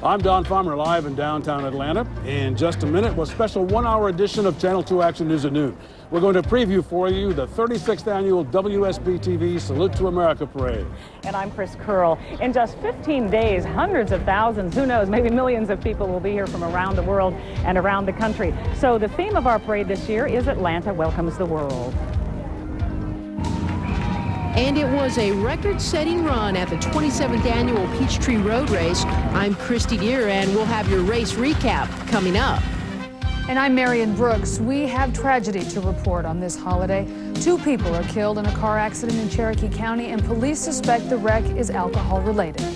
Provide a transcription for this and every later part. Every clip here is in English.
I'm Don Farmer, live in downtown Atlanta. In just a minute, a special one-hour edition of Channel 2 Action News at Noon. We're going to preview for you the 36th annual WSB-TV Salute to America Parade. And I'm Chris Curl. In just 15 days, hundreds of thousands, who knows, maybe millions of people will be here from around the world and around the country. So the theme of our parade this year is Atlanta Welcomes the World. And it was a record-setting run at the 27th annual Peachtree Road Race. I'm Christy Deer, and we'll have your race recap coming up. And I'm Marion Brooks. We have tragedy to report on this holiday. 2 people are killed in a car accident in Cherokee County, and police suspect the wreck is alcohol-related.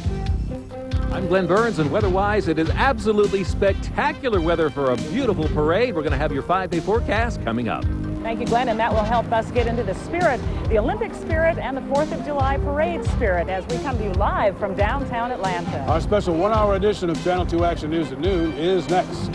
I'm Glenn Burns, and weather-wise, it is absolutely spectacular weather for a beautiful parade. We're going to have your 5-day forecast coming up. Thank you, Glenn, and that will help us get into the spirit, the Olympic spirit and the 4th of July parade spirit as we come to you live from downtown Atlanta. Our special one-hour edition of Channel 2 Action News at Noon is next.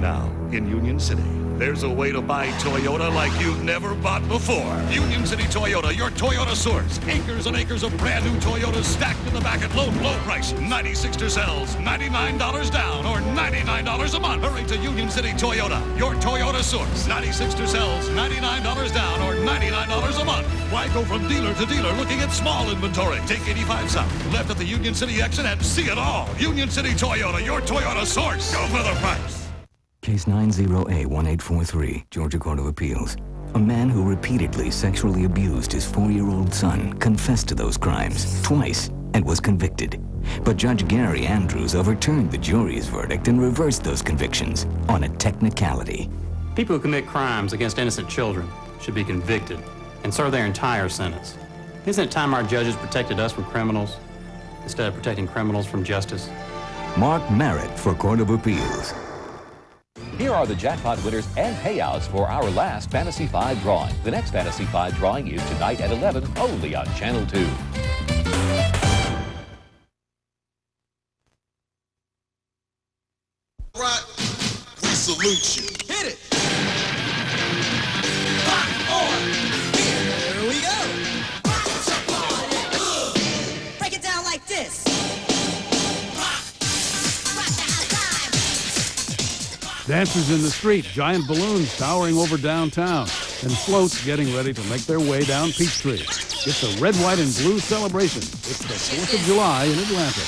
Now, in Union City, there's a way to buy Toyota like you've never bought before. Union City Toyota, your Toyota source. Acres and acres of brand new Toyotas stacked in the back at low price. 96 cells, $99 down, or $99 a month. Hurry to Union City Toyota, your Toyota source. 96 cells, $99 down, or $99 a month. Why go from dealer to dealer looking at small inventory? Take 85 South, left at the Union City exit, and see it all. Union City Toyota, your Toyota source. Go for the price. Case 90A1843, Georgia Court of Appeals. A man who repeatedly sexually abused his 4-year-old son confessed to those crimes twice and was convicted. But Judge Gary Andrews overturned the jury's verdict and reversed those convictions on a technicality. People who commit crimes against innocent children should be convicted and serve their entire sentence. Isn't it time our judges protected us from criminals instead of protecting criminals from justice? Mark Merritt for Court of Appeals. Here are the jackpot winners and payouts for our last Fantasy 5 drawing. The next Fantasy 5 drawing is tonight at 11, only on Channel 2. Right, we salute you. Hit it! Rock on! Here we go! Break it down like this. Dancers in the street, giant balloons towering over downtown, and floats getting ready to make their way down Peachtree. It's a red, white, and blue celebration. It's the 4th of July in Atlanta.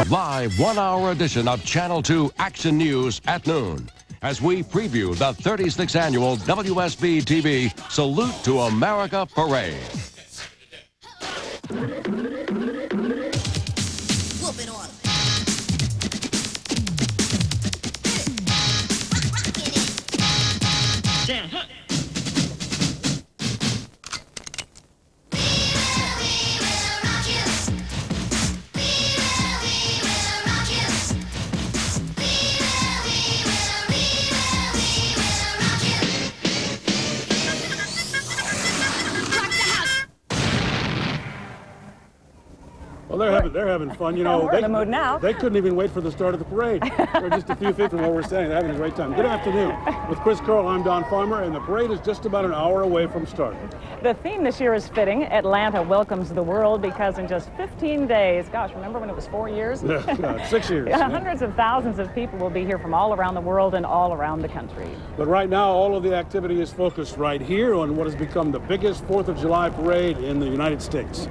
Live one-hour edition of Channel 2 Action News at noon, as we preview the 36th annual WSB-TV Salute to America Parade. Whoop it on. Damn, huh? Well, they're having fun. You know, we're in the mood now. They couldn't even wait for the start of the parade. They're just a few feet from where we're standing. They're having a great time. Good afternoon. With Chris Curl, I'm Don Farmer, and the parade is just about an hour away from starting. The theme this year is fitting. Atlanta welcomes the world, because in just 15 days, gosh, remember when it was 4 years? Yeah, 6 years. Yeah, hundreds of thousands of people will be here from all around the world and all around the country. But right now, all of the activity is focused right here on what has become the biggest 4th of July parade in the United States.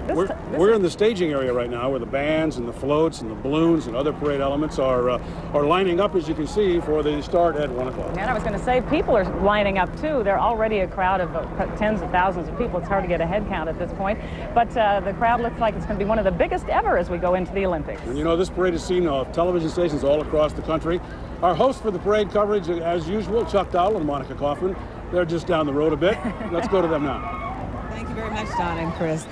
We're in the staging area right now, where the bands and the floats and the balloons and other parade elements are lining up, as you can see, for the start at 1 o'clock. And I was going to say, people are lining up too. They're already a crowd of tens of thousands of people. It's hard to get a head count at this point, but the crowd looks like it's going to be one of the biggest ever as we go into the Olympics. And you know, this parade is seen on television stations all across the country. Our hosts for the parade coverage, as usual, Chuck Dowell and Monica Kaufman. They're just down the road a bit. Let's go to them now. Thank you very much, Don and Chris.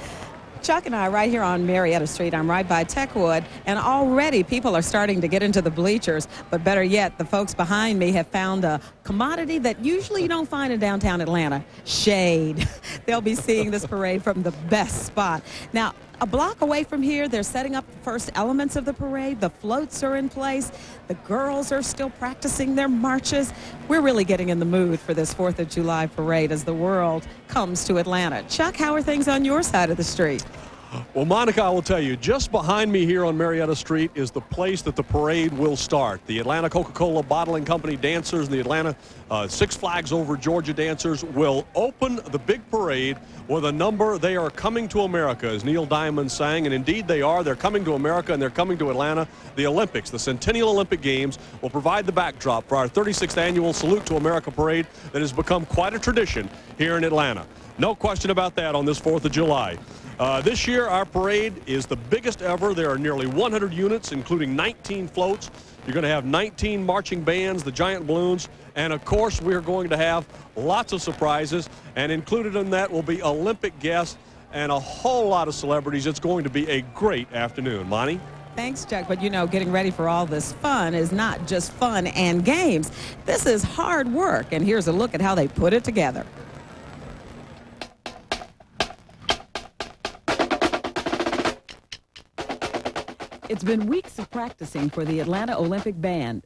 Chuck and I are right here on Marietta Street. I'm right by Techwood, and already people are starting to get into the bleachers. But better yet, the folks behind me have found a commodity that usually you don't find in downtown Atlanta: shade. They'll be seeing this parade from the best spot. Now, A block away from here, they're setting up the first elements of the parade. The floats are in place. The girls are still practicing their marches. We're really getting in the mood for this 4th of July parade as the world comes to Atlanta. Chuck, how are things on your side of the street? Well, Monica, I will tell you, just behind me here on Marietta Street is the place that the parade will start. The Atlanta Coca-Cola Bottling Company dancers and the Atlanta Six Flags Over Georgia dancers will open the big parade with a number, "They Are Coming to America," as Neil Diamond sang, and indeed they are. They're coming to America, and they're coming to Atlanta. The Olympics, the Centennial Olympic Games, will provide the backdrop for our 36th annual Salute to America parade that has become quite a tradition here in Atlanta. No question about that on this 4th of July. This year, our parade is the biggest ever. There are nearly 100 units, including 19 floats. You're going to have 19 marching bands, the giant balloons, and of course, we're going to have lots of surprises, and included in that will be Olympic guests and a whole lot of celebrities. It's going to be a great afternoon. Monty? Thanks, Chuck. But, you know, getting ready for all this fun is not just fun and games. This is hard work, and here's a look at how they put it together. It's been weeks of practicing for the Atlanta Olympic Band.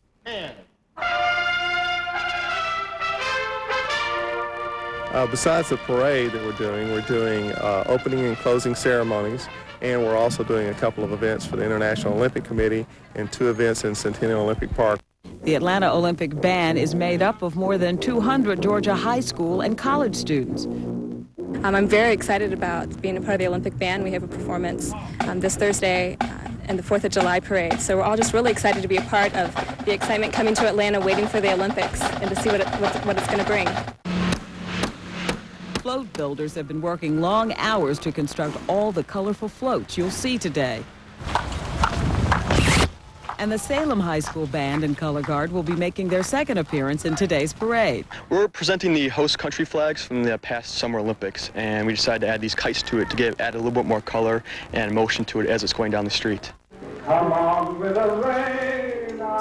Besides the parade that we're doing opening and closing ceremonies, and we're also doing a couple of events for the International Olympic Committee and 2 events in Centennial Olympic Park. The Atlanta Olympic Band is made up of more than 200 Georgia high school and college students. I'm very excited about being a part of the Olympic Band. We have a performance this Thursday and the 4th of July parade. So we're all just really excited to be a part of the excitement coming to Atlanta, waiting for the Olympics and to see what it's going to bring. Float builders have been working long hours to construct all the colorful floats you'll see today. And the Salem High School Band and Color Guard will be making their second appearance in today's parade. We're presenting the host country flags from the past Summer Olympics, and we decided to add these kites to it to add a little bit more color and motion to it as it's going down the street. Come on with the rain.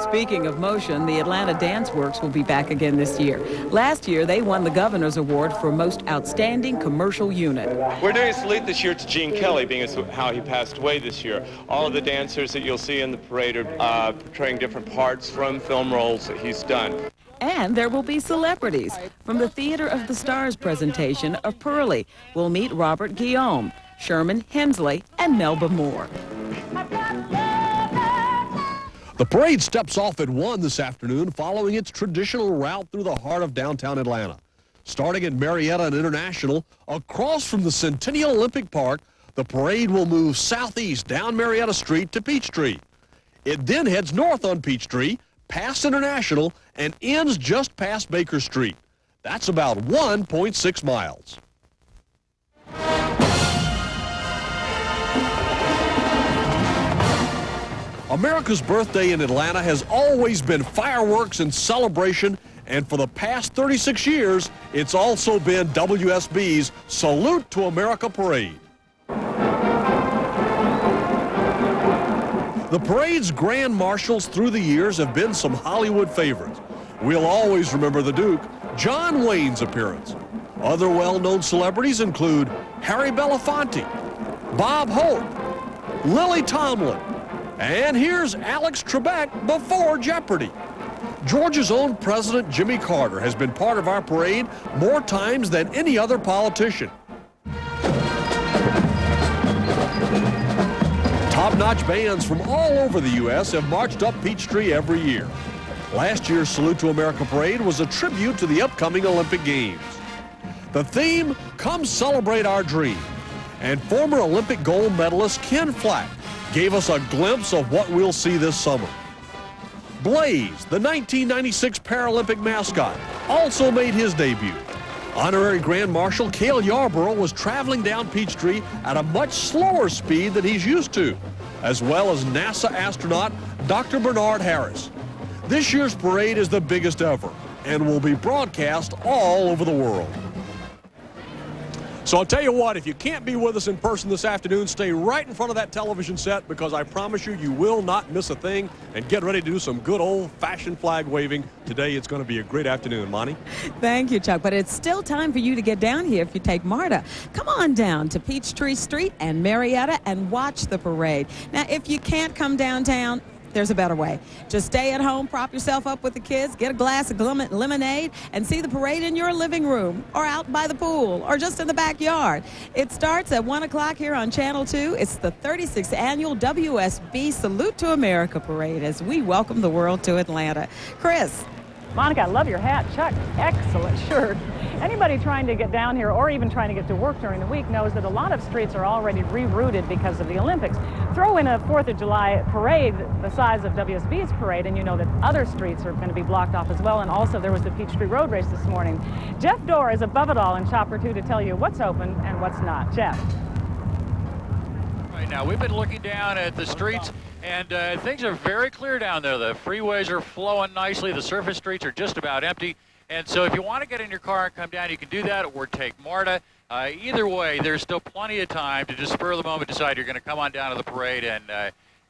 Speaking of motion, the Atlanta Dance Works will be back again this year. Last year, they won the Governor's Award for Most Outstanding Commercial Unit. We're doing a salute this year to Gene Kelly, being as how he passed away this year. All of the dancers that you'll see in the parade are portraying different parts from film roles that he's done. And there will be celebrities. From the Theater of the Stars presentation of Pearlie, we'll meet Robert Guillaume, Sherman Hensley, and Melba Moore. The parade steps off at 1 this afternoon, following its traditional route through the heart of downtown Atlanta. Starting at Marietta and International, across from the Centennial Olympic Park, the parade will move southeast down Marietta Street to Peachtree. It then heads north on Peachtree, past International, and ends just past Baker Street. That's about 1.6 miles. America's birthday in Atlanta has always been fireworks and celebration, and for the past 36 years, it's also been WSB's Salute to America parade. The parade's grand marshals through the years have been some Hollywood favorites. We'll always remember the Duke, John Wayne's appearance. Other well-known celebrities include Harry Belafonte, Bob Hope, Lily Tomlin, and here's Alex Trebek before Jeopardy! Georgia's own President Jimmy Carter has been part of our parade more times than any other politician. Top-notch bands from all over the U.S. have marched up Peachtree every year. Last year's Salute to America parade was a tribute to the upcoming Olympic Games. The theme, Come Celebrate Our Dream, and former Olympic gold medalist Ken Flack gave us a glimpse of what we'll see this summer. Blaze, the 1996 Paralympic mascot, also made his debut. Honorary Grand Marshal Cale Yarborough was traveling down Peachtree at a much slower speed than he's used to, as well as NASA astronaut Dr. Bernard Harris. This year's parade is the biggest ever and will be broadcast all over the world. So I'll tell you what, if you can't be with us in person this afternoon, stay right in front of that television set, because I promise you, you will not miss a thing. And get ready to do some good old-fashioned flag waving. Today it's going to be a great afternoon, Monty. Thank you, Chuck. But it's still time for you to get down here if you take MARTA. Come on down to Peachtree Street and Marietta and watch the parade. Now, if you can't come downtown, there's a better way. Just stay at home, prop yourself up with the kids, get a glass of lemonade, and see the parade in your living room or out by the pool or just in the backyard. It starts at 1 o'clock here on Channel 2. It's the 36th annual WSB Salute to America Parade as we welcome the world to Atlanta. Chris. Monica, I love your hat. Chuck, excellent shirt. Anybody trying to get down here or even trying to get to work during the week knows that a lot of streets are already rerouted because of the Olympics. Throw in a 4th of July parade the size of WSB's parade, and you know that other streets are going to be blocked off as well. And also there was the Peachtree Road Race this morning. Jeff Dorr is above it all in Chopper 2 to tell you what's open and what's not. Jeff. Right now, we've been looking down at the streets, and things are very clear down there. The freeways are flowing nicely. The surface streets are just about empty. And so if you want to get in your car and come down, you can do that, or take MARTA. Either way, there's still plenty of time to just spur of the moment decide you're going to come on down to the parade and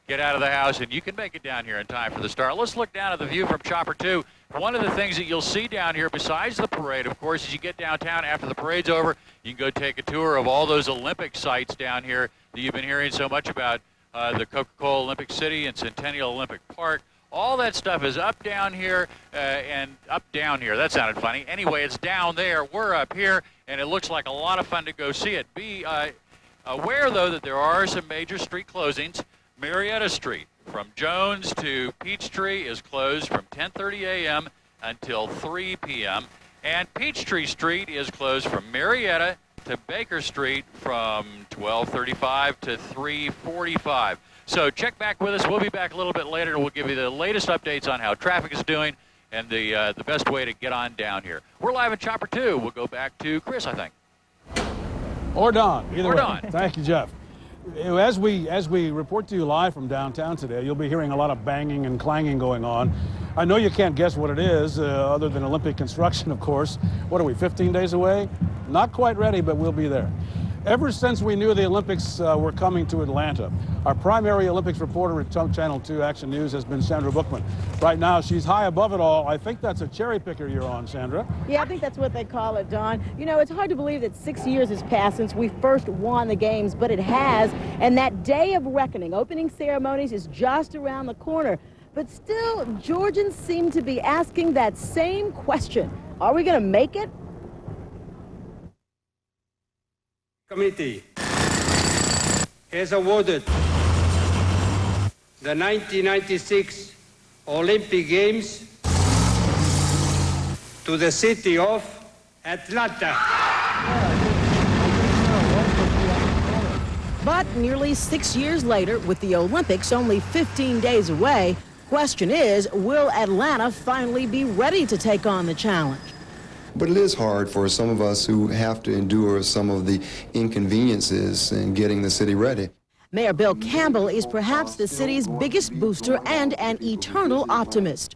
get out of the house, and you can make it down here in time for the start. Let's look down at the view from Chopper 2. One of the things that you'll see down here, besides the parade, of course, as you get downtown after the parade's over, you can go take a tour of all those Olympic sites down here that you've been hearing so much about, the Coca-Cola Olympic City and Centennial Olympic Park. All that stuff is up down here and up down here. That sounded funny. Anyway, it's down there. We're up here, and it looks like a lot of fun to go see it. Be aware, though, that there are some major street closings. Marietta Street from Jones to Peachtree is closed from 10:30 a.m. until 3 p.m. And Peachtree Street is closed from Marietta to Baker Street from 12:35 to 3:45. So check back with us. We'll be back a little bit later. We'll give you the latest updates on how traffic is doing and the best way to get on down here. We're live at Chopper 2. We'll go back to Chris, I think. Or Don. Either or way. Don. Thank you, Jeff. As we report to you live from downtown today, you'll be hearing a lot of banging and clanging going on. I know you can't guess what it is, other than Olympic construction, of course. What are we, 15 days away? Not quite ready, but we'll be there. Ever since we knew the Olympics were coming to Atlanta, our primary Olympics reporter at Channel 2 Action News has been Sandra Bookman. Right now, she's high above it all. I think that's a cherry picker you're on, Sandra. Yeah, I think that's what they call it, Don. You know, it's hard to believe that 6 years has passed since we first won the games, but it has. And that day of reckoning, opening ceremonies, is just around the corner. But still, Georgians seem to be asking that same question. Are we going to make it? Committee has awarded the 1996 Olympic Games to the city of Atlanta. But nearly 6 years later, with the Olympics only 15 days away, question is, will Atlanta finally be ready to take on the challenge? But it is hard for some of us who have to endure some of the inconveniences in getting the city ready. Mayor Bill Campbell is perhaps the city's biggest booster and an eternal optimist.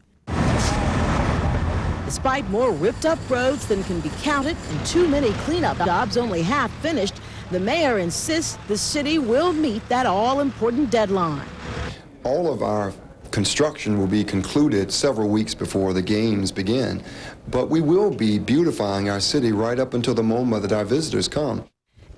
Despite more ripped-up roads than can be counted and too many cleanup jobs only half finished, the mayor insists the city will meet that all-important deadline. All of our construction will be concluded several weeks before the games begin, but we will be beautifying our city right up until the moment that our visitors come.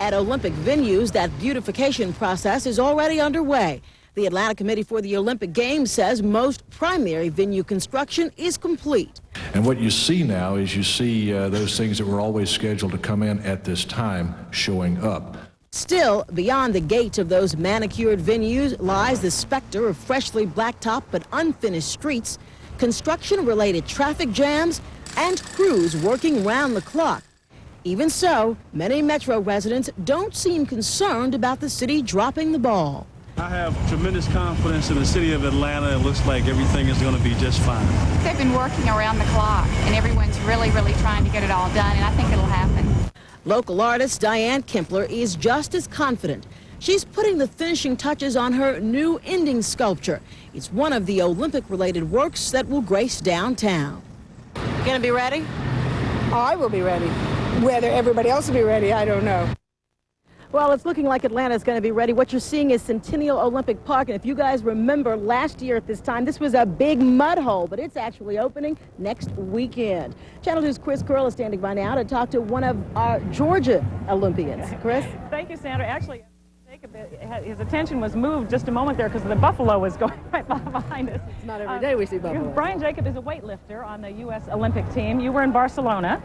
At Olympic venues, that beautification process is already underway. The Atlanta Committee for the Olympic Games says most primary venue construction is complete. And what you see now is you see those things that were always scheduled to come in at this time showing up. Still, beyond the gate of those manicured venues lies the specter of freshly blacktop but unfinished streets, construction-related traffic jams, and crews working round the clock. Even so, many Metro residents don't seem concerned about the city dropping the ball. I have tremendous confidence in the city of Atlanta. It looks like everything is going to be just fine. They've been working around the clock, and everyone's really trying to get it all done, and I think it'll happen. Local artist Diane Kempler is just as confident. She's putting the finishing touches on her new ending sculpture. It's one of the Olympic-related works that will grace downtown. Gonna be ready? I will be ready. Whether everybody else will be ready, I don't know. Well, it's looking like Atlanta is going to be ready. What you're seeing is Centennial Olympic Park. And if you guys remember last year at this time, this was a big mud hole, but it's actually opening next weekend. Channel 2's Chris Curl is standing by now to talk to one of our Georgia Olympians. Chris? Thank you, Sandra. Actually, Jacob, his attention was moved just a moment there because the buffalo was going right behind us. It's not every day we see buffalo. Brian Jacob is a weightlifter on the U.S. Olympic team. You were in Barcelona.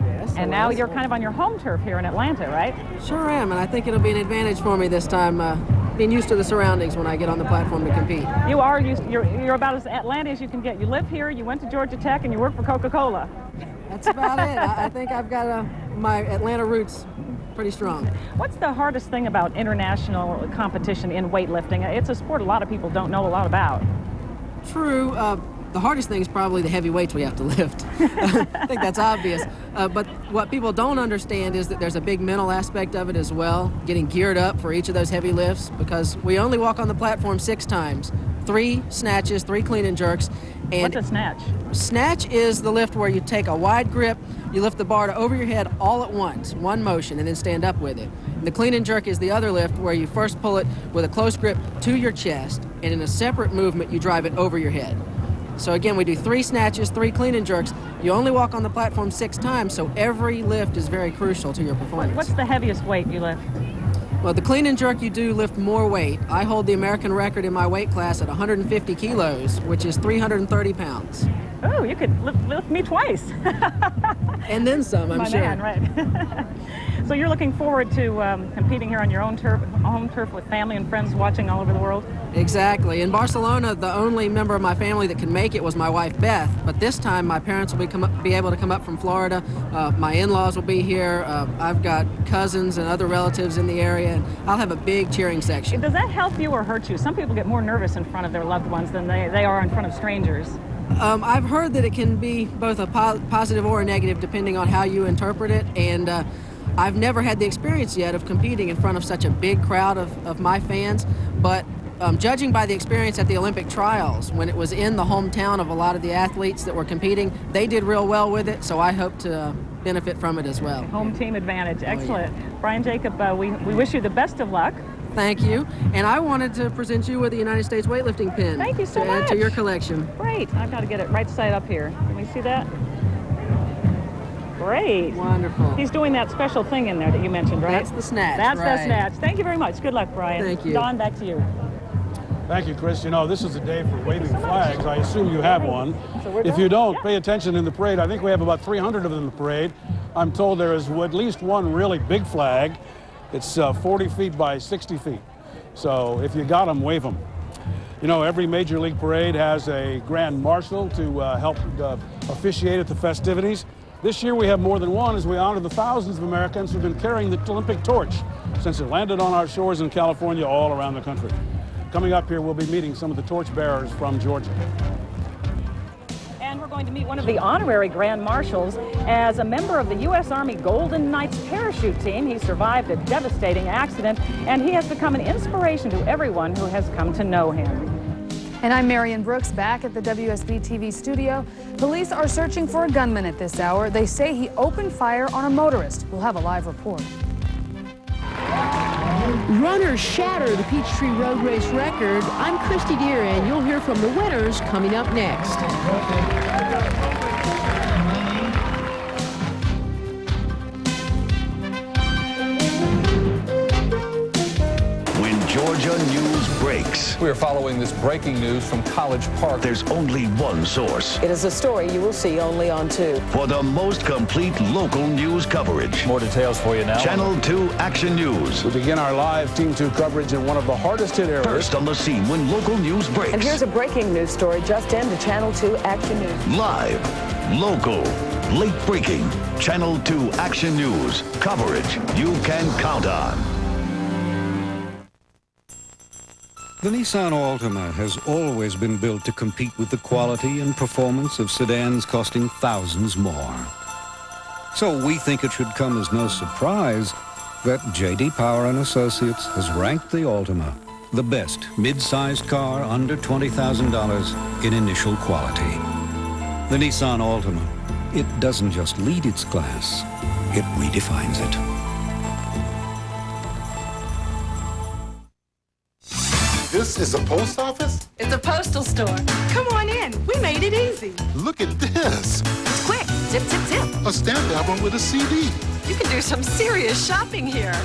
Yes. And now you're kind of on your home turf here in Atlanta, right? Sure am, and I think it'll be an advantage for me this time, being used to the surroundings when I get on the platform to compete. You are used. You're about as Atlanta as you can get. You live here. You went to Georgia Tech, and you work for Coca-Cola. That's about it. I think I've got my Atlanta roots pretty strong. What's the hardest thing about international competition in weightlifting? It's a sport a lot of people don't know a lot about. True. The hardest thing is probably the heavy weights we have to lift. I think that's obvious. But what people don't understand is that there's a big mental aspect of it as well, getting geared up for each of those heavy lifts, because we only walk on the platform 6 times. 3 snatches, 3 clean and jerks. And what's a snatch? Snatch is the lift where you take a wide grip, you lift the bar to over your head all at once, one motion, and then stand up with it. And the clean and jerk is the other lift where you first pull it with a close grip to your chest, and in a separate movement, you drive it over your head. So again, we do 3 snatches, 3 clean and jerks. You only walk on the platform 6 times, so every lift is very crucial to your performance. What's the heaviest weight you lift? Well, the clean and jerk, you do lift more weight. I hold the American record in my weight class at 150 kilos, which is 330 pounds. Oh, you could lift me twice. And then some, I'm sure. Man, right. So you're looking forward to competing here on your own turf, home turf, with family and friends watching all over the world? Exactly. In Barcelona, the only member of my family that can make it was my wife, Beth. But this time, my parents will be able to come up from Florida. My in-laws will be here. I've got cousins and other relatives in the area, and I'll have a big cheering section. Does that help you or hurt you? Some people get more nervous in front of their loved ones than they are in front of strangers. I've heard that it can be both a positive or a negative depending on how you interpret it, and I've never had the experience yet of competing in front of such a big crowd of my fans, but judging by the experience at the Olympic trials, when it was in the hometown of a lot of the athletes that were competing, they did real well with it, so I hope to benefit from it as well. Home team advantage. Excellent. Yeah. Brian Jacob, we wish you the best of luck. Thank you. And I wanted to present you with the United States weightlifting pin. Thank you so much. To add to your collection. Great. I've got to get it right side up here. Can we see that? Great. Wonderful. He's doing that special thing in there that you mentioned, right? That's the snatch. That's right. the snatch. Thank you very much. Good luck, Brian. Thank you. Don, back to you. Thank you, Chris. You know, this is a day for waving flags. I assume you have one. If you don't, pay attention in the parade. I think we have about 300 of them in the parade. I'm told there is at least one really big flag. It's 40 feet by 60 feet. So if you got them, wave them. You know, every major league parade has a grand marshal to help officiate at the festivities. This year we have more than one as we honor the thousands of Americans who've been carrying the Olympic torch since it landed on our shores in California all around the country. Coming up here, we'll be meeting some of the torch bearers from Georgia. And we're going to meet one of the honorary Grand Marshals. As a member of the U.S. Army Golden Knights parachute team, he survived a devastating accident, and he has become an inspiration to everyone who has come to know him. And I'm Marion Brooks, back at the WSB TV studio. Police are searching for a gunman at this hour. They say he opened fire on a motorist. We'll have a live report. Runners shatter the Peachtree Road Race record. I'm Christy Deer, and you'll hear from the winners coming up next. When Georgia news breaks. We are following this breaking news from College Park. There's only one source. It is a story you will see only on 2. For the most complete local news coverage. More details for you now. Channel 2 Action News. We begin our live Team 2 coverage in one of the hardest hit areas. First on the scene when local news breaks. And here's a breaking news story just into Channel 2 Action News. Live, local, late breaking, Channel 2 Action News. Coverage you can count on. The Nissan Altima has always been built to compete with the quality and performance of sedans costing thousands more. So we think it should come as no surprise that J.D. Power & Associates has ranked the Altima the best mid-sized car under $20,000 in initial quality. The Nissan Altima it doesn't just lead its class, it redefines it. This is a post office? It's a postal store. Come on in. We made it easy. Look at this. It's quick. Zip, zip, zip. A stamped album with a CD. You can do some serious shopping here.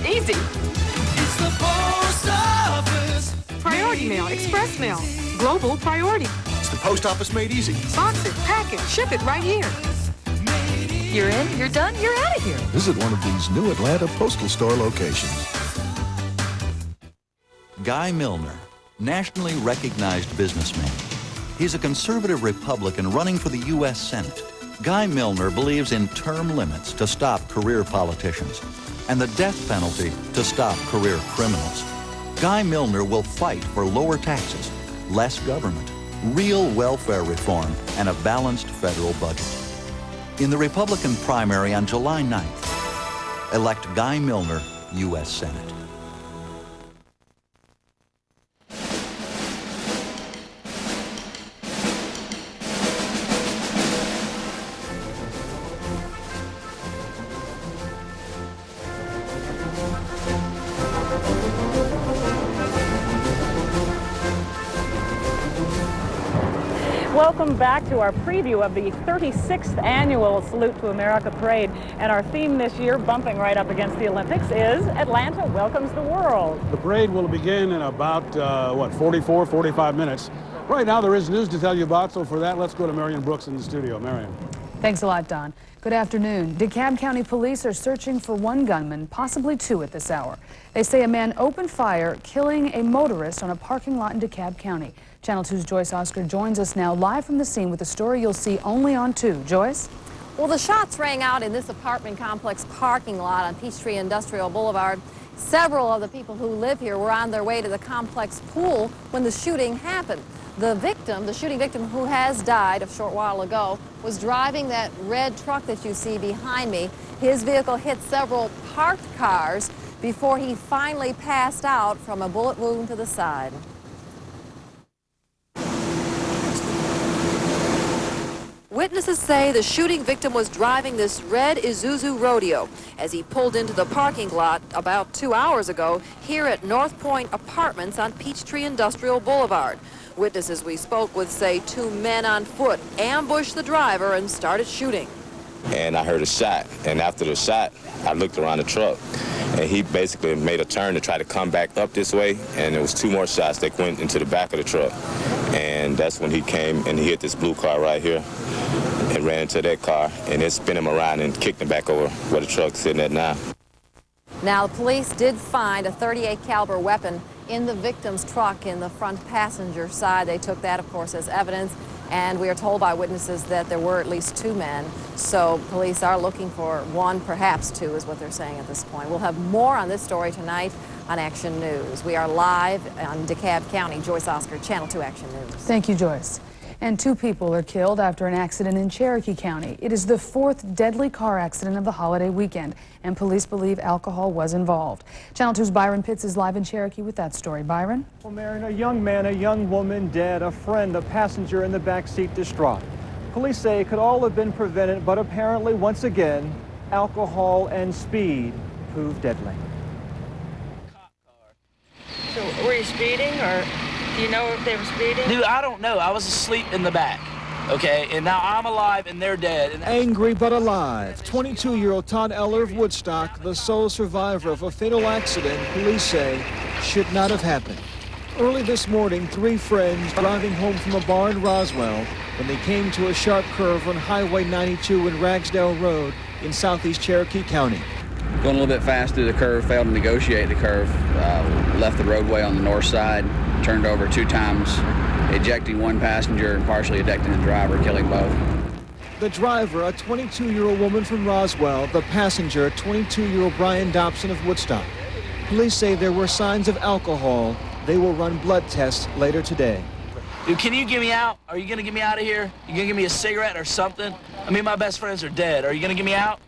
Easy. It's the post office. Priority mail, express mail, global priority. It's the post office made easy. Box it, pack it, ship it right here. You're in, you're done, you're out of here. Visit one of these new Atlanta postal store locations. Guy Milner, nationally recognized businessman. He's a conservative Republican running for the U.S. Senate. Guy Milner believes in term limits to stop career politicians and the death penalty to stop career criminals. Guy Milner will fight for lower taxes, less government, real welfare reform, and a balanced federal budget. In the Republican primary on July 9th, elect Guy Milner, U.S. Senate. Welcome back to our preview of the 36th annual Salute to America Parade. And our theme this year, bumping right up against the Olympics, is Atlanta Welcomes the World. The parade will begin in about, 44, 45 minutes. Right now there is news to tell you about, so for that, let's go to Marion Brooks in the studio. Marion. Thanks a lot, Don. Good afternoon. DeKalb County police are searching for one gunman, possibly two at this hour. They say a man opened fire, killing a motorist on a parking lot in DeKalb County. Channel 2's Joyce Oscar joins us now live from the scene with a story you'll see only on 2. Joyce? Well, the shots rang out in this apartment complex parking lot on Peachtree Industrial Boulevard. Several of the people who live here were on their way to the complex pool when the shooting happened. The victim, the shooting victim who has died a short while ago, was driving that red truck that you see behind me. His vehicle hit several parked cars before he finally passed out from a bullet wound to the side. Witnesses say the shooting victim was driving this red Isuzu Rodeo as he pulled into the parking lot about 2 hours ago here at North Point Apartments on Peachtree Industrial Boulevard. Witnesses we spoke with say two men on foot ambushed the driver and started shooting. And I heard a shot, and after the shot, I looked around the truck, and he basically made a turn to try to come back up this way, and there was two more shots that went into the back of the truck. And that's when he came and he hit this blue car right here and ran into that car, and it spun him around and kicked him back over where the truck's sitting at now. Now, the police did find a .38 caliber weapon in the victim's truck in the front passenger side. They took that, of course, as evidence, and we are told by witnesses that there were at least two men. So police are looking for one, perhaps two, is what they're saying at this point. We'll have more on this story tonight on Action News. We are live on DeKalb County. Joyce Oscar, Channel 2 Action News. Thank you, Joyce. And two people are killed after an accident in Cherokee County. It is the fourth deadly car accident of the holiday weekend, and police believe alcohol was involved. Channel 2's Byron Pitts is live in Cherokee with that story. Byron? Well, Marion, a young man, a young woman dead, a friend, a passenger in the back seat distraught. Police say it could all have been prevented, but apparently, once again, alcohol and speed proved deadly. So were you speeding, or do you know if they were speeding? Dude, I don't know. I was asleep in the back, okay? And now I'm alive and they're dead. Angry but alive, 22-year-old Todd Eller of Woodstock, the sole survivor of a fatal accident police say should not have happened. Early this morning, three friends driving home from a bar in Roswell when they came to a sharp curve on Highway 92 and Ragsdale Road in southeast Cherokee County. Going a little bit fast through the curve, failed to negotiate the curve, left the roadway on the north side, turned over 2 times, ejecting one passenger and partially ejecting the driver, killing both. The driver, a 22-year-old woman from Roswell, the passenger, 22-year-old Brian Dobson of Woodstock. Police say there were signs of alcohol. They will run blood tests later today. Dude, can you get me out? Are you gonna get me out of here? You gonna give me a cigarette or something? I mean, my best friends are dead. Are you gonna get me out?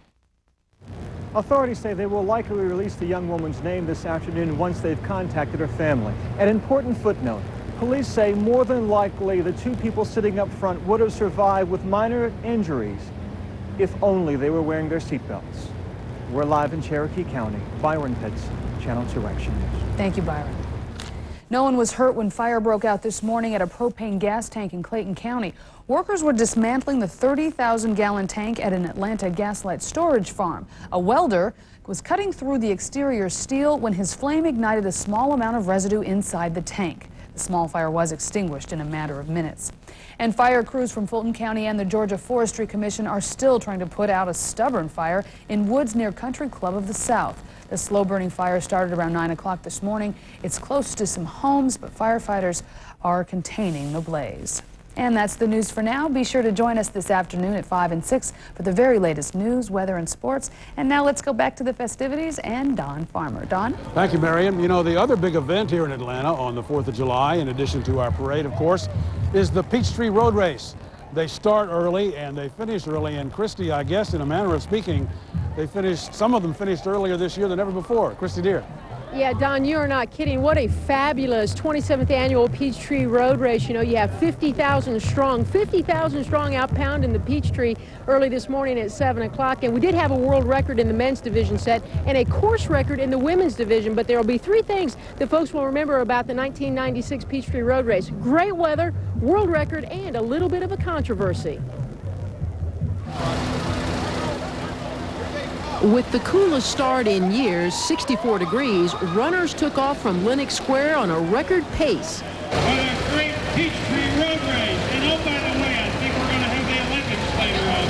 Authorities say they will likely release the young woman's name this afternoon once they've contacted her family. An important footnote, police say more than likely the two people sitting up front would have survived with minor injuries If only they were wearing their seatbelts. We're live in Cherokee County. Byron Pitts, Channel 2 Action News. Thank you, Byron. No one was hurt when fire broke out this morning at a propane gas tank in Clayton County. Workers were dismantling the 30,000-gallon tank at an Atlanta Gaslight storage farm. A welder was cutting through the exterior steel when his flame ignited a small amount of residue inside the tank. The small fire was extinguished in a matter of minutes. And fire crews from Fulton County and the Georgia Forestry Commission are still trying to put out a stubborn fire in woods near Country Club of the South. The slow-burning fire started around 9 o'clock this morning. It's close to some homes, but firefighters are containing the blaze. And that's the news for now. Be sure to join us this afternoon at 5 and 6 for the very latest news, weather, and sports. And now let's go back to the festivities and Don Farmer. Don? Thank you, Marion. You know, the other big event here in Atlanta on the 4th of July, in addition to our parade, of course, is the Peachtree Road Race. They start early and they finish early. And Christy, I guess, in a manner of speaking, some of them finished earlier this year than ever before. Christy Deer. Yeah, Don, you are not kidding. What a fabulous 27th annual Peachtree Road Race. You know, you have 50,000 strong out pounding the Peachtree early this morning at 7 o'clock. And we did have a world record in the men's division set and a course record in the women's division. But there will be three things that folks will remember about the 1996 Peachtree Road Race: great weather, world record, and a little bit of a controversy. With the coolest start in years, 64 degrees, runners took off from Lenox Square on a record pace. What a great Peachtree Road Race. And oh, by the way, I think we're going to have the Olympics later on,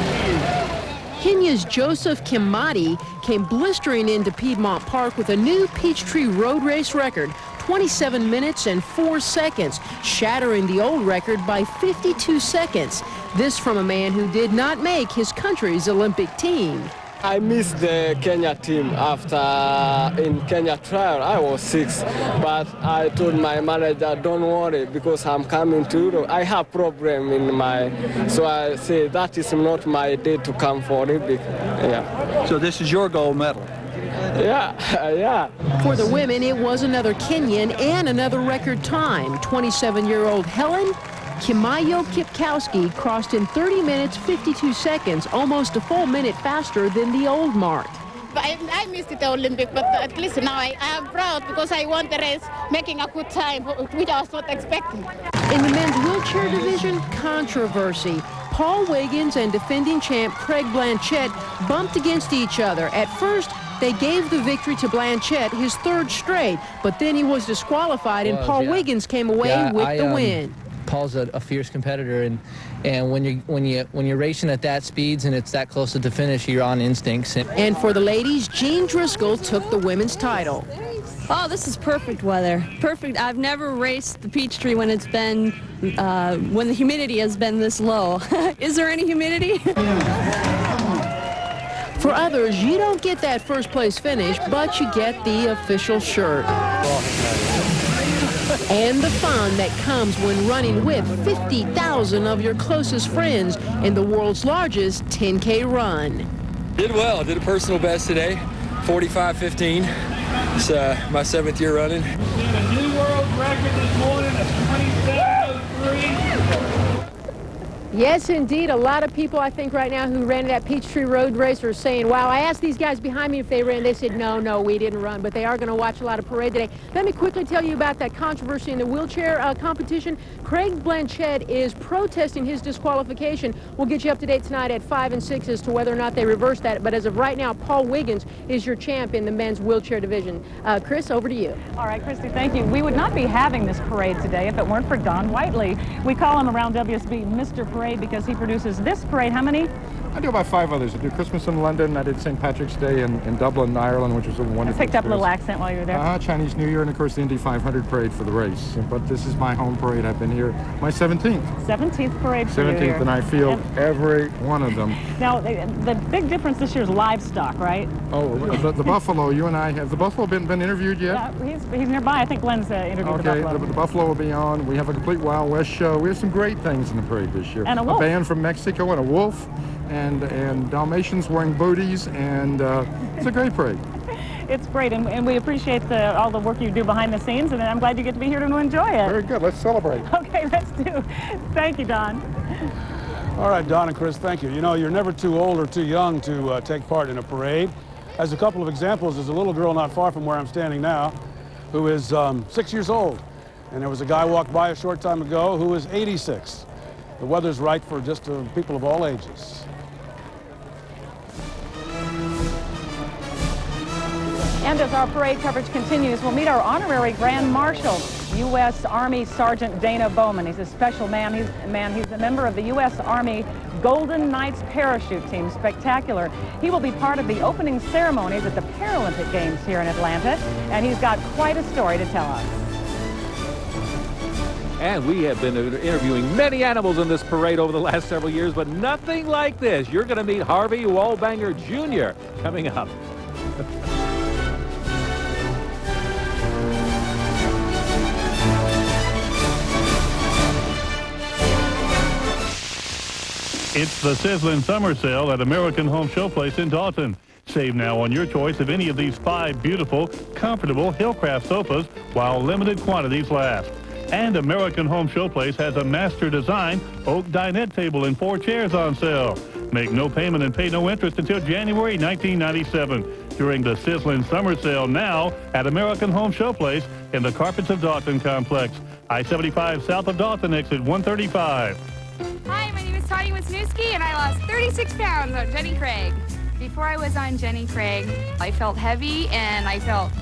too. Kenya's Joseph Kimati came blistering into Piedmont Park with a new Peachtree Road Race record, 27 minutes and 4 seconds, shattering the old record by 52 seconds. This from a man who did not make his country's Olympic team. I missed the Kenya team after in Kenya trial. I was 6, but I told my manager, don't worry, because I'm coming to Europe. I have problem in my, so I say that is not my day to come for Olympic. Yeah. So this is your gold medal? Yeah, yeah. For the women, it was another Kenyan and another record time. 27-year-old Helen Kimayo Kipkowski crossed in 30 minutes, 52 seconds, almost a full minute faster than the old mark. I missed the Olympic, but at least now I am proud because I won the race, making a good time, which I was not expecting. In the men's wheelchair division, controversy. Paul Wiggins and defending champ Craig Blanchett bumped against each other. At first, they gave the victory to Blanchett, his third straight, but then he was disqualified, and Paul Wiggins came away with the win. Paul's a fierce competitor, and when you're racing at that speeds and it's that close to the finish, you're on instincts. And for the ladies, Jean Driscoll took the women's title. Oh, this is perfect weather. Perfect. I've never raced the Peachtree when it's been when the humidity has been this low. Is there any humidity? For others, you don't get that first place finish, but you get the official shirt. And the fun that comes when running with 50,000 of your closest friends in the world's largest 10K run. Did well. Did a personal best today, 45:15. It's my 7th year running. Did a new world record this morning of 27:03. Yes, indeed. A lot of people, I think, right now who ran that Peachtree Road Race are saying, wow, I asked these guys behind me if they ran. They said, no, we didn't run, but they are going to watch a lot of parade today. Let me quickly tell you about that controversy in the wheelchair competition. Craig Blanchett is protesting his disqualification. We'll get you up to date tonight at 5 and 6 as to whether or not they reverse that. But as of right now, Paul Wiggins is your champ in the men's wheelchair division. Chris, over to you. All right, Christy, thank you. We would not be having this parade today if it weren't for Don Whiteley. We call him around WSB Mr. Parade because he produces this parade. How many? I do about 5 others. I do Christmas in London. I did St. Patrick's Day in Dublin, Ireland, which was a wonderful I picked up a little accent while you were there. Chinese New Year, and of course the Indy 500 parade for the race. But this is my home parade. I've been here my 17th. 17th parade for you 17th, here. and I feel every one of them. Now, the big difference this year is livestock, right? Oh, the buffalo. You and I have the buffalo been interviewed yet? Yeah, he's nearby. I think Glenn's interviewed the buffalo. Okay, the buffalo will be on. We have a complete Wild West show. We have some great things in the parade this year. And a wolf. A band from Mexico and a wolf, and Dalmatians wearing booties, and it's a great parade. It's great, and we appreciate all the work you do behind the scenes, and I'm glad you get to be here to enjoy it. Very good. Let's celebrate. Okay, let's do. Thank you, Don. All right, Don and Chris, thank you. You know, you're never too old or too young to take part in a parade. As a couple of examples, there's a little girl not far from where I'm standing now who is 6 years old. And there was a guy walked by a short time ago who is 86. The weather's right for just people of all ages. And as our parade coverage continues, we'll meet our honorary Grand Marshal, U.S. Army Sergeant Dana Bowman. He's a special man. He's a member of the U.S. Army Golden Knights parachute team. Spectacular. He will be part of the opening ceremonies at the Paralympic Games here in Atlanta, and he's got quite a story to tell us. And we have been interviewing many animals in this parade over the last several years, but nothing like this. You're going to meet Harvey Wallbanger Jr. coming up. It's the sizzling summer sale at American Home Showplace in Dalton. Save now on your choice of any of these 5 beautiful, comfortable Hillcraft sofas while limited quantities last. And American Home Showplace has a master design oak dinette table and 4 chairs on sale. Make no payment and pay no interest until January 1997 during the sizzling summer sale now at American Home Showplace in the Carpets of Dalton complex. I-75 south of Dalton, exit 135. Hi, my name is Tanya Wisniewski, and I lost 36 pounds on Jenny Craig. Before I was on Jenny Craig, I felt heavy and I felt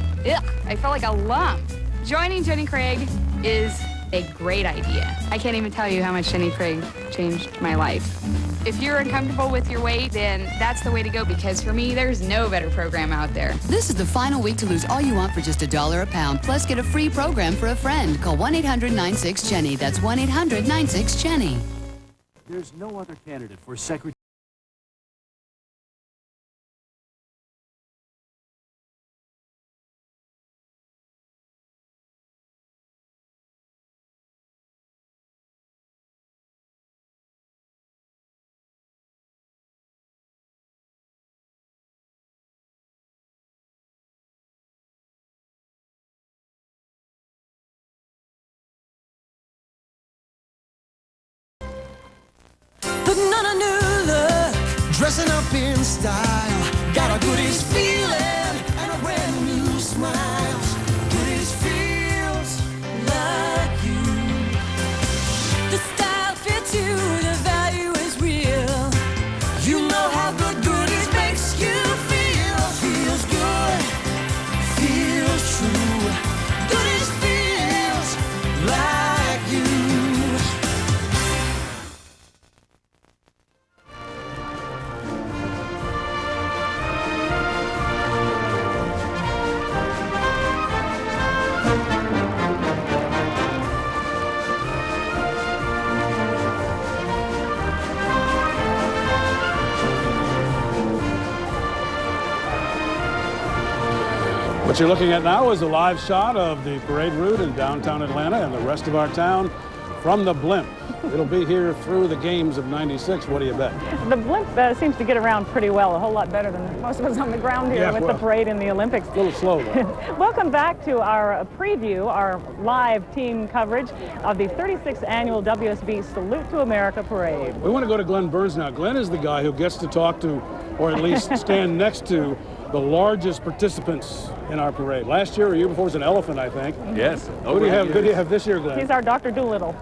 like a lump. Joining Jenny Craig is a great idea. I can't even tell you how much Jenny Craig changed my life. If you're uncomfortable with your weight, then that's the way to go, because for me, there's no better program out there. This is the final week to lose all you want for just $1 a pound, plus get a free program for a friend. Call 1-800-96-JENNY. That's 1-800-96-JENNY. There's no other candidate for Secretary. Putting on a new look, dressing up in style. Got a goodies feeling and a brand new smile. Goodies feels like you. The style fits you, the value is real. You know how good goodies makes you feel. Feels good, feels true. Goodies feels like you. What you're looking at now is a live shot of the parade route in downtown Atlanta and the rest of our town from the blimp. It'll be here through the games of '96. What do you bet? The blimp seems to get around pretty well, a whole lot better than most of us on the ground here with the parade in the Olympics. A little slow, though. Welcome back to our preview, our live team coverage of the 36th annual WSB Salute to America Parade. We want to go to Glenn Burns now. Glenn is the guy who gets to talk to, or at least stand next to, the largest participants in our parade. Last year or year before was an elephant, I think. Yes. Who do you have this year, Glenn? He's our Dr. Doolittle.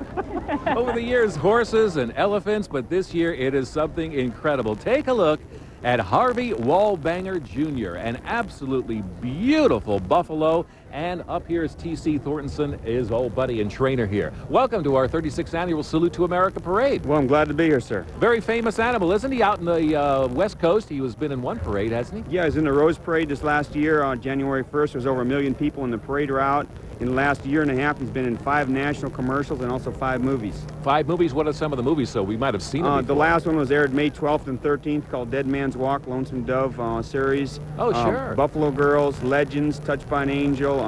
Over the years, horses and elephants, but this year it is something incredible. Take a look at Harvey Wallbanger Jr., an absolutely beautiful buffalo. And up here is T.C. Thorntonson, his old buddy and trainer here. Welcome to our 36th annual Salute to America Parade. Well, I'm glad to be here, sir. Very famous animal, isn't he? Out in the West Coast, he has been in one parade, hasn't he? Yeah, he was in the Rose Parade this last year on January 1st. There was over 1 million people in the parade route. In the last year and a half, he's been in 5 national commercials and also 5 movies. 5 movies? What are some of the movies? So we might have seen them before. The last one was aired May 12th and 13th, called Dead Man's Walk, Lonesome Dove series. Oh, sure. Buffalo Girls, Legends, Touched by an Angel.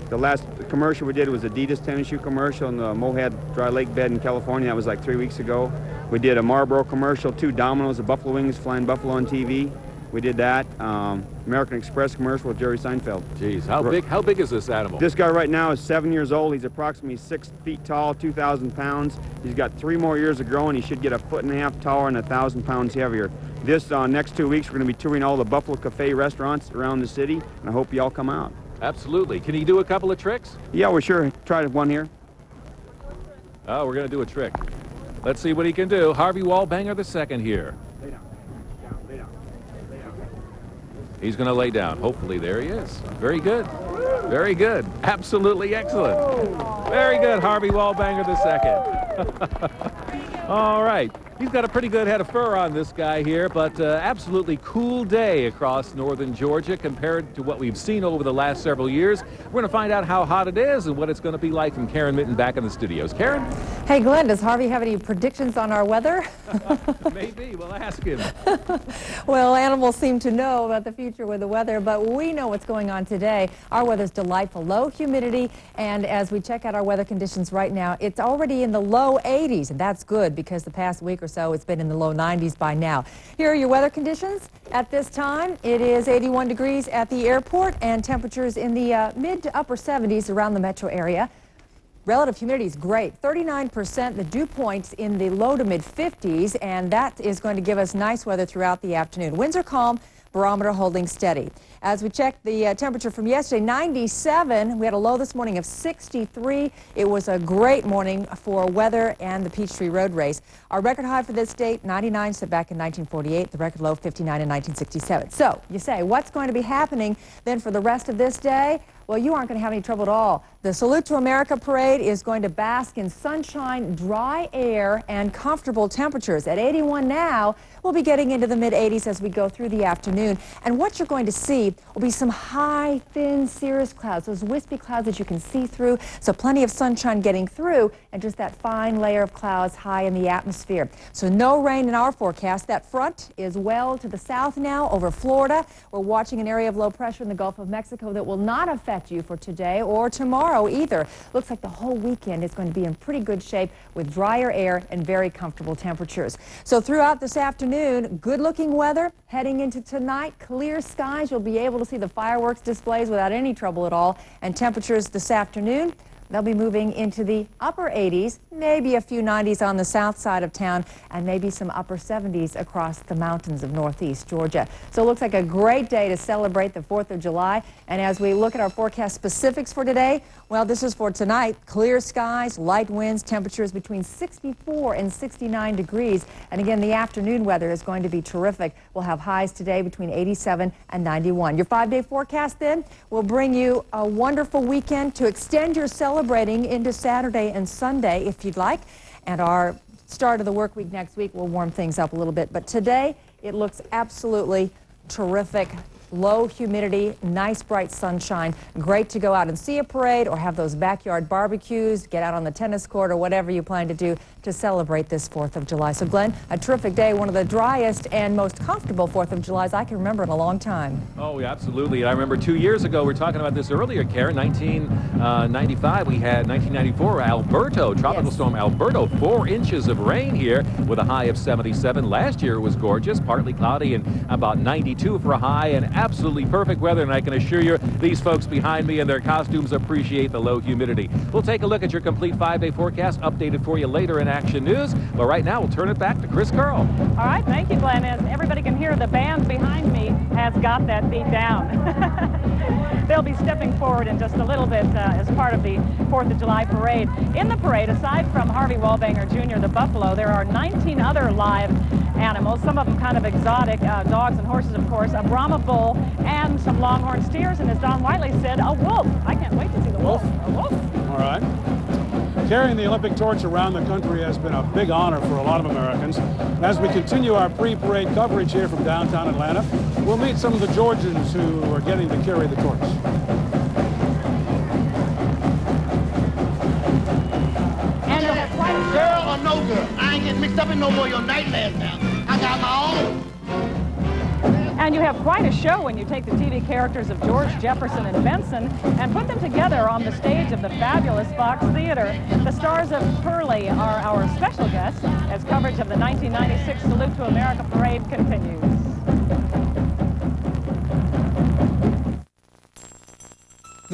The last commercial we did was Adidas tennis shoe commercial in the Mohead Dry Lake Bed in California. That was like 3 weeks ago. We did a Marlboro commercial, 2 Domino's, the Buffalo Wings, Flying Buffalo on TV. We did that. American Express commercial with Jerry Seinfeld. Jeez, how big is this animal? This guy right now is 7 years old. He's approximately 6 feet tall, 2,000 pounds. He's got 3 more years of growing. He should get 1.5 feet taller and 1,000 pounds heavier. This next 2 weeks, we're going to be touring all the Buffalo Cafe restaurants around the city, and I hope you all come out. Absolutely. Can he do a couple of tricks? Yeah, we're sure. Try one here. Oh, we're going to do a trick. Let's see what he can do. Harvey Wallbanger II here. Lay down. Lay down. Lay down. He's going to lay down. Hopefully, there he is. Very good. Very good. Absolutely excellent. Very good, Harvey Wallbanger II. All right. He's got a pretty good head of fur on this guy here, but absolutely cool day across northern Georgia compared to what we've seen over the last several years. We're going to find out how hot it is and what it's going to be like from Karen Mitten back in the studios. Karen? Hey, Glenn, does Harvey have any predictions on our weather? Maybe. We'll ask him. Well, animals seem to know about the future with the weather, but we know what's going on today. Our weather's delightful, low humidity, and as we check out our weather conditions right now, it's already in the low 80s, and that's good because the past week or so it's been in the low 90s by now. Here are your weather conditions at this time. It is 81 degrees at the airport and temperatures in the mid to upper 70s around the metro area. Relative humidity is great, 39%. The dew point's in the low to mid 50s, and that is going to give us nice weather throughout the afternoon. Winds are calm, barometer holding steady. As we check the temperature from yesterday, 97. We had a low this morning of 63. It was a great morning for weather and the Peachtree Road Race. Our record high for this date, 99, set back in 1948. The record low, 59 in 1967. So you say, what's going to be happening then for the rest of this day? Well, you aren't going to have any trouble at all. The Salute to America parade is going to bask in sunshine, dry air, and comfortable temperatures. At 81 now, we'll be getting into the mid-80s as we go through the afternoon. And what you're going to see will be some high, thin cirrus clouds, those wispy clouds that you can see through. So plenty of sunshine getting through, and just that fine layer of clouds high in the atmosphere. So no rain in our forecast. That front is well to the south now over Florida. We're watching an area of low pressure in the Gulf of Mexico that will not affect you for today or tomorrow either. Looks like the whole weekend is going to be in pretty good shape with drier air and very comfortable temperatures. So throughout this afternoon, good looking weather. Heading into tonight, clear skies. You'll be able to see the fireworks displays without any trouble at all. And temperatures this afternoon, they'll be moving into the upper 80s, maybe a few 90s on the south side of town, and maybe some upper 70s across the mountains of northeast Georgia. So it looks like a great day to celebrate the 4th of July. And as we look at our forecast specifics for today, well, this is for tonight. Clear skies, light winds, temperatures between 64 and 69 degrees. And again, the afternoon weather is going to be terrific. We'll have highs today between 87 and 91. Your 5-day forecast then will bring you a wonderful weekend to extend your celebrating into Saturday and Sunday if you'd like. And our start of the work week next week will warm things up a little bit. But today, it looks absolutely terrific. Low humidity, nice bright sunshine. Great to go out and see a parade or have those backyard barbecues, get out on the tennis court or whatever you plan to do to celebrate this 4th of July. So Glenn, a terrific day, one of the driest and most comfortable 4th of Julys I can remember in a long time. Oh, yeah, absolutely. I remember 2 years ago, we were talking about this earlier, Karen, 1995, we had 1994, Alberto, Tropical Storm Alberto, 4 inches of rain here with a high of 77. Last year it was gorgeous, partly cloudy and about 92 for a high, and absolutely perfect weather, and I can assure you these folks behind me in their costumes appreciate the low humidity. We'll take a look at your complete 5-day forecast, updated for you later in Action News, but right now we'll turn it back to Chris Carl. All right, thank you, Glenn. As everybody can hear, the band behind me has got that beat down. They'll be stepping forward in just a little bit as part of the 4th of July parade. In the parade, aside from Harvey Wallbanger Jr., the buffalo, there are 19 other live animals, some of them kind of exotic, dogs and horses, of course, a Brahma bull, and some longhorn steers, and as Don Whiteley said, a wolf. I can't wait to see the wolf. A wolf. All right. Carrying the Olympic torch around the country has been a big honor for a lot of Americans. As we continue our pre-parade coverage here from downtown Atlanta, we'll meet some of the Georgians who are getting to carry the torch. Girl or no girl, I ain't getting mixed up in no more of your nightmares now. I got my own. And you have quite a show when you take the TV characters of George, Jefferson, and Benson and put them together on the stage of the fabulous Fox Theater. The stars of Pearly are our special guests as coverage of the 1996 Salute to America parade continues.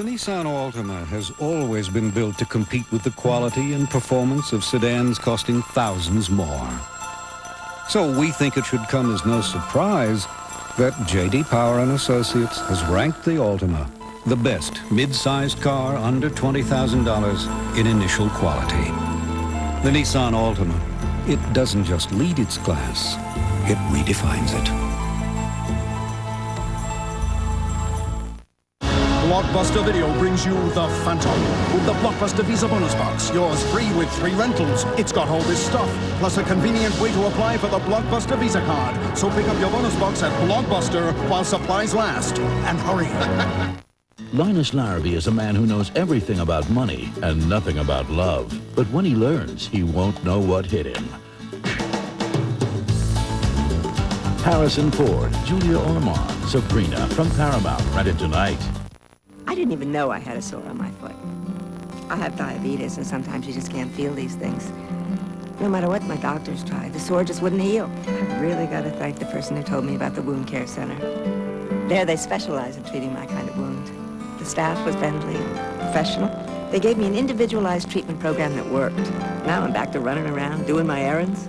The Nissan Altima has always been built to compete with the quality and performance of sedans costing thousands more. So we think it should come as no surprise that J.D. Power & Associates has ranked the Altima the best mid-sized car under $20,000 in initial quality. The Nissan Altima, it doesn't just lead its class, it redefines it. Blockbuster Video brings you The Phantom with the Blockbuster Visa Bonus Box. Yours free with 3 rentals. It's got all this stuff, plus a convenient way to apply for the Blockbuster Visa card. So pick up your bonus box at Blockbuster while supplies last. And hurry. Linus Larrabee is a man who knows everything about money and nothing about love. But when he learns, he won't know what hit him. Harrison Ford, Julia Ormond, Sabrina from Paramount, rented tonight. I didn't even know I had a sore on my foot. I have diabetes, and sometimes you just can't feel these things. No matter what my doctors tried, the sore just wouldn't heal. I really got to thank the person who told me about the Wound Care Center. There, they specialize in treating my kind of wound. The staff was friendly and professional. They gave me an individualized treatment program that worked. Now I'm back to running around, doing my errands.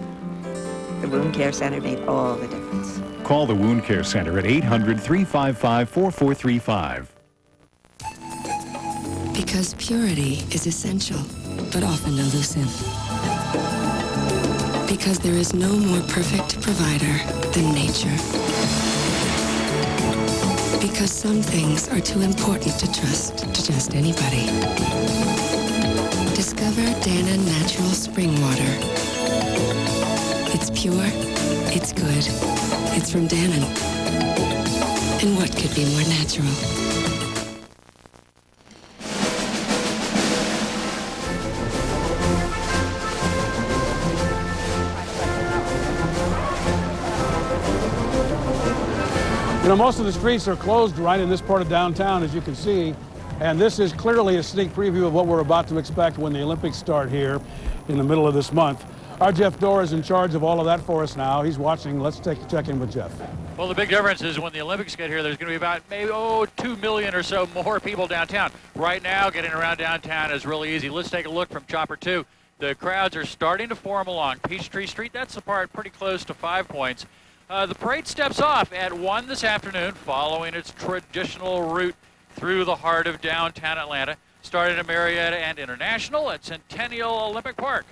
The Wound Care Center made all the difference. Call the Wound Care Center at 800-355-4435. Because purity is essential, but often elusive. Because there is no more perfect provider than nature. Because some things are too important to trust to just anybody. Discover Dana Natural Spring Water. It's pure, it's good, it's from Dannon. And what could be more natural? You know, most of the streets are closed right in this part of downtown, as you can see, and this is clearly a sneak preview of what we're about to expect when the Olympics start here in the middle of this month. Our Jeff Dorr is in charge of all of that for us now. He's watching. Let's check in with Jeff. Well, the big difference is when the Olympics get here, there's going to be about maybe 2 million or so more people downtown. Right now, getting around downtown is really easy. Let's take a look from Chopper 2. The crowds are starting to form along Peachtree Street. That's the part pretty close to 5 Points. The parade steps off at 1 this afternoon, following its traditional route through the heart of downtown Atlanta, starting at Marietta and International at Centennial Olympic Park.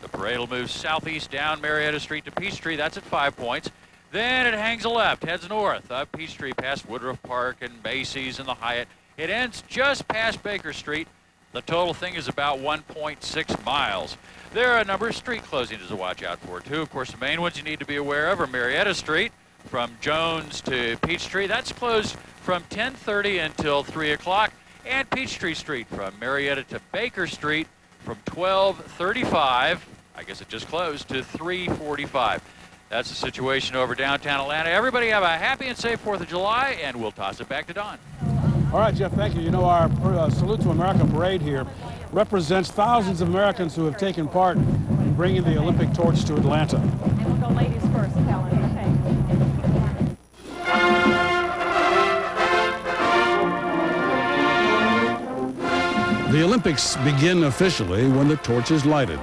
The parade will move southeast down Marietta Street to Peachtree. That's at 5 Points. Then it hangs a left, heads north up Peachtree past Woodruff Park and Macy's and the Hyatt. It ends just past Baker Street. The total thing is about 1.6 miles. There are a number of street closings to watch out for, too. Of course, the main ones you need to be aware of are Marietta Street from Jones to Peachtree. That's closed from 10:30 until 3 o'clock. And Peachtree Street from Marietta to Baker Street from 12:35, I guess it just closed, to 3:45. That's the situation over downtown Atlanta. Everybody have a happy and safe 4th of July, and we'll toss it back to Don. All right, Jeff, thank you. You know, our Salute to America parade here represents thousands of Americans who have taken part in bringing the Olympic torch to Atlanta. And we'll go ladies first, Helen. Okay. The Olympics begin officially when the torch is lighted.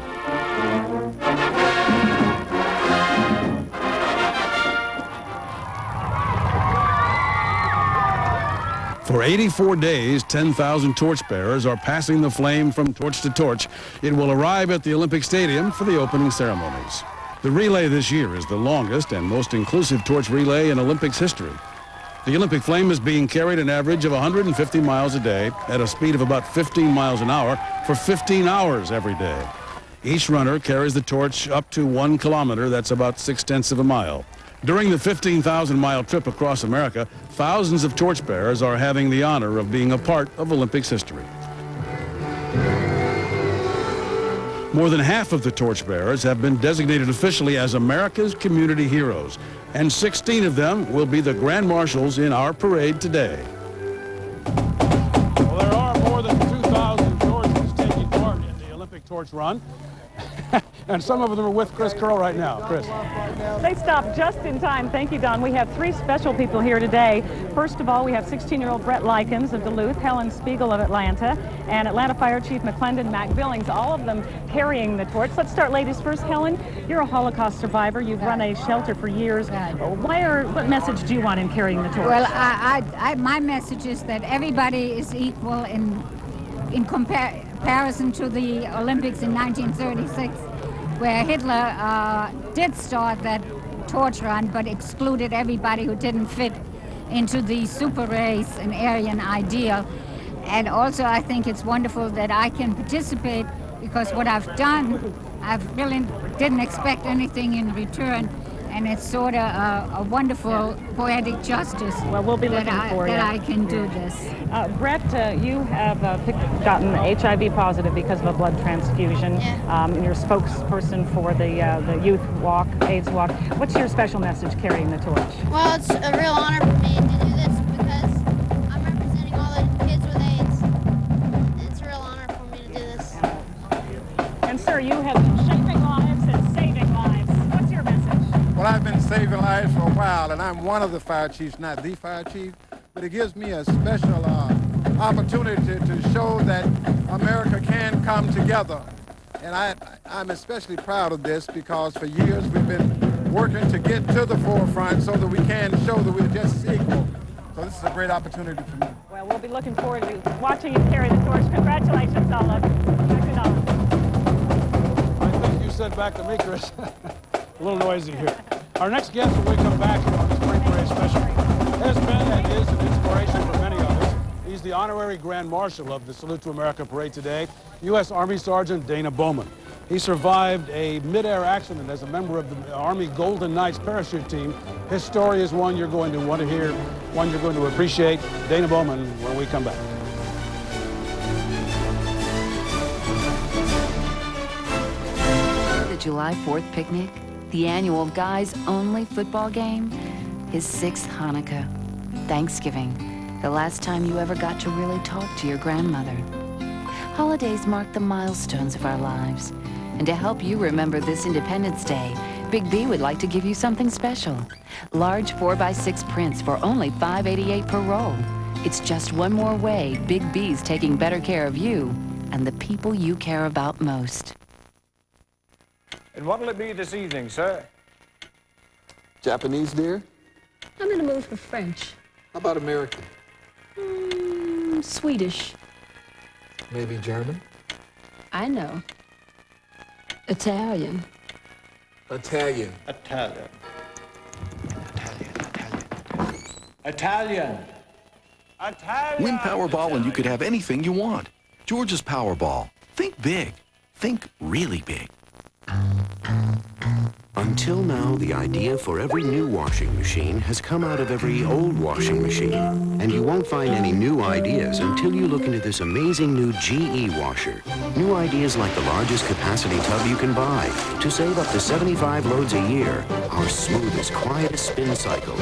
For 84 days, 10,000 torchbearers are passing the flame from torch to torch. It will arrive at the Olympic Stadium for the opening ceremonies. The relay this year is the longest and most inclusive torch relay in Olympics history. The Olympic flame is being carried an average of 150 miles a day at a speed of about 15 miles an hour for 15 hours every day. Each runner carries the torch up to 1 kilometer, that's about 6/10 of a mile. During the 15,000-mile trip across America, thousands of torchbearers are having the honor of being a part of Olympics history. More than half of the torchbearers have been designated officially as America's community heroes, and 16 of them will be the Grand Marshals in our parade today. Well, there are more than 2,000 torches taking part in the Olympic torch run. And some of them are with Chris Curl right now. Chris. They stopped just in time. Thank you, Don. We have three special people here today. First of all, we have 16-year-old Brett Likens of Duluth, Helen Spiegel of Atlanta, and Atlanta Fire Chief McClendon Mac Billings, all of them carrying the torch. Let's start ladies first. Helen, you're a Holocaust survivor. You've run a shelter for years. What message do you want in carrying the torch? Well, my message is that everybody is equal in comparison to the Olympics in 1936, where Hitler did start that torch run, but excluded everybody who didn't fit into the super race and Aryan ideal. And also, I think it's wonderful that I can participate, because what I've done, I've really didn't expect anything in return. And it's sort of a wonderful poetic justice. Well, we'll be looking for that you. I can do this. Brett, you have gotten HIV positive because of a blood transfusion. And you're spokesperson for the youth walk, AIDS walk. What's your special message carrying the torch? Well, it's a real honor for me to do this because I'm representing all the kids with AIDS. It's a real honor for me to do this. And sir, you have been shaping lives and saving lives. What's your message? Well, I've been saving lives for a while, and I'm one of the fire chiefs, not the fire chief, but it gives me a special opportunity to show that America can come together. And I'm especially proud of this because for years we've been working to get to the forefront so that we can show that we're just as equal. So this is a great opportunity for me. Well, we'll be looking forward to watching you carry the torch. Congratulations, all of you. I think you said back to me, Chris. A little noisy here. Our next guest, when we come back on the Spring Parade Special, has been and is an inspiration for many of us. He's the honorary Grand Marshal of the Salute to America Parade today, U.S. Army Sergeant Dana Bowman. He survived a mid-air accident as a member of the Army Golden Knights parachute team. His story is one you're going to want to hear, one you're going to appreciate. Dana Bowman when we come back. The July 4th picnic, the annual guys-only football game, his 6th Hanukkah, Thanksgiving, the last time you ever got to really talk to your grandmother. Holidays mark the milestones of our lives. And to help you remember this Independence Day, Big B would like to give you something special. Large 4x6 prints for only $5.88 per roll. It's just one more way Big B's taking better care of you and the people you care about most. And what'll it be this evening, sir? Japanese, dear? I'm in the mood for French. How about American? Swedish. Maybe German? I know. Italian. Italian. Italian. Italian. Italian. Win Powerball and you could have anything you want. George's Powerball. Think big. Think really big. Until now, the idea for every new washing machine has come out of every old washing machine. And you won't find any new ideas until you look into this amazing new GE washer. New ideas like the largest capacity tub you can buy to save up to 75 loads a year, our smoothest, quietest spin cycle,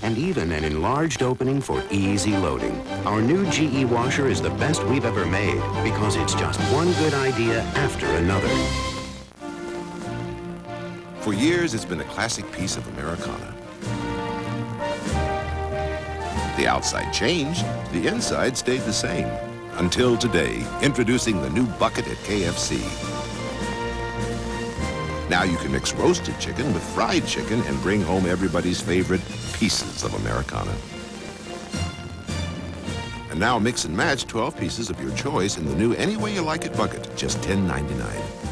and even an enlarged opening for easy loading. Our new GE washer is the best we've ever made because it's just one good idea after another. For years, it's been a classic piece of Americana. The outside changed, the inside stayed the same. Until today, introducing the new bucket at KFC. Now you can mix roasted chicken with fried chicken and bring home everybody's favorite pieces of Americana. And now mix and match 12 pieces of your choice in the new Any Way You Like It bucket, just $10.99.